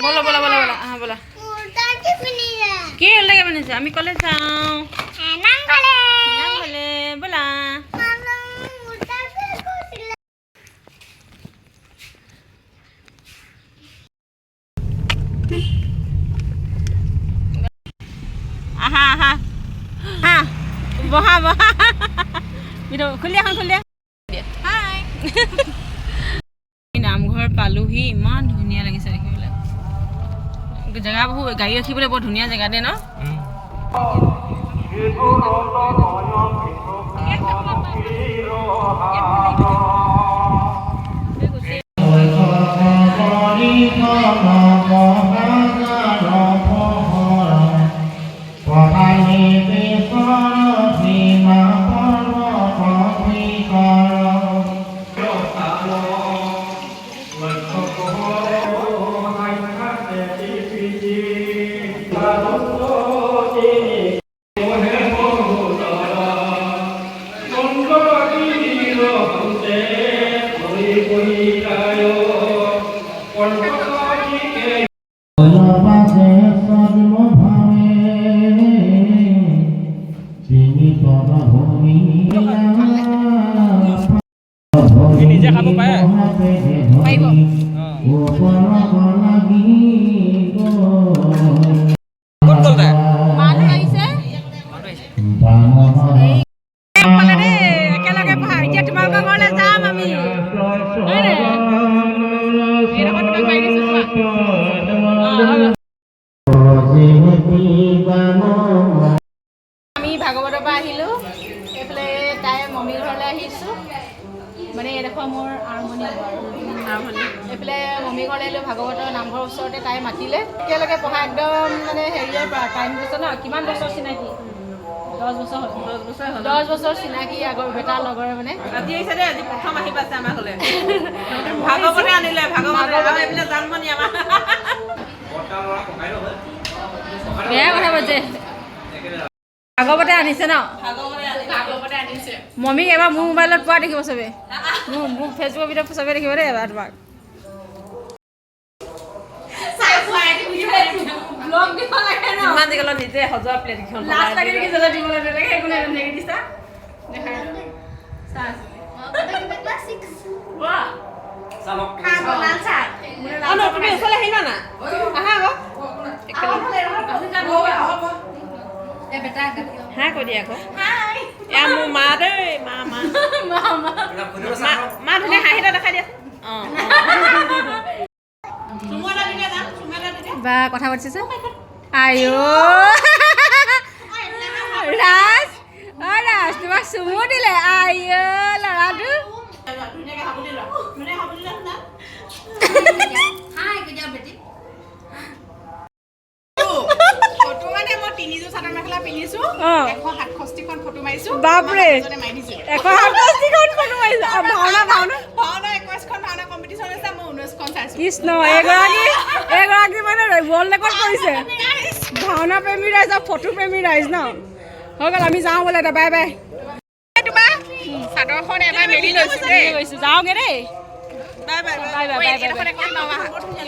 बोला बोला बोला बोला हाँ बोला কি উল্টাকে বানিয়েছে আমি কলে যাও নাঙ্গলে বলা আহা আহা হ্যাঁ বহা বহা ভিডিও খুলি এখন খুলি হাই নামঘৰ পালোহি ইমান ধুনীয়া লাগিছে দেখিবলৈ জেগাবোৰ গাড়ী ৰাখিবলৈ বৰ ধুনীয়া জেগা দে ন নিজে খাব পাৰে পাৰিব ক'ত গ'ল তাই মানুহ আহিছে একেলগে পঢ়া এতিয়া তোমালোকৰ ঘৰলৈ যাম আমি আমি ভাগৱতৰ পৰা আহিলোঁ এইফালে তাই মম্মীৰ ঘৰলৈ আহিছোঁ মানে এডোখৰ মোৰ আৰম্ভণি এইফালে মম্মী ঘৰলৈ আহিলোঁ ভাগৱতৰ নামঘৰৰ ওচৰতে তাই মাতিলে একেলগে পঢ়া একদম মানে হেৰিয়ৰ পৰা টাইম গৈছে ন কিমান বছৰ চিনাকি 10 বছৰ হ'ল 10 বছৰ চিনাকি আগৰ বেটাৰ লগৰে মানে আজি আহিছে দেই আজি প্ৰথম আহি পাইছে আমাৰ ঘৰলৈ ভাগৱতে আনিলে ভাগৱতে এইপিনে জানমণি আমাৰ বেয়া কথা পাতিছে ভাগৱতে আনিছে ন ভাগৱতে আনিছে মম্মীক এবাৰ মোৰ মোবাইলত পোৱা দেখিব চবে মোক ফেচবুকৰ ভিতৰত চবে দেখিব দেই এবাৰ তোমাক ইমান দিগলত নিজে সজোৱা প্লেটখন লাষ্ট লাগে নেকি জলা দিব লাগে একো নাই নেকি দিছা দেখা তুমি ওচৰলৈ আহিবা না আহা আকৌ হা কৈ দিয়া আকৌ এয়া মোৰ মা দেই মা মা মা ধুনীয়া হাঁহি এটা দেখাই দিয়া বা কথা পাতিছে আইও ৰাজ ৰাজ তোমাক চুমু দিলে আইও ল'ৰাটো ফটো মানে মই 3যোৰ চাদৰ মেখেলা পিন্ধিছো 167খন ফটো মাৰিছো বাপৰে 167খন ফটো মাৰিছো ভাওনা ভাওনা 21খন ভাওনা কম্পিটিশ্যন আছে মই 19খন চাইছো কৃষ্ণ এগৰাকী মানে ৱৰ্ল্ড ৰেকৰ্ড কৰিছে ভাওনা প্ৰেমী ৰাইজ আৰু ফটো প্ৰেমী ৰাইজ ন হৈ গ'ল আমি যাওঁ বোলে বাই বাই তোমাৰ চাদৰখন এবাৰ মেলি লৈছো দেই যাওঁগে দেই bye bye bye bye bye bye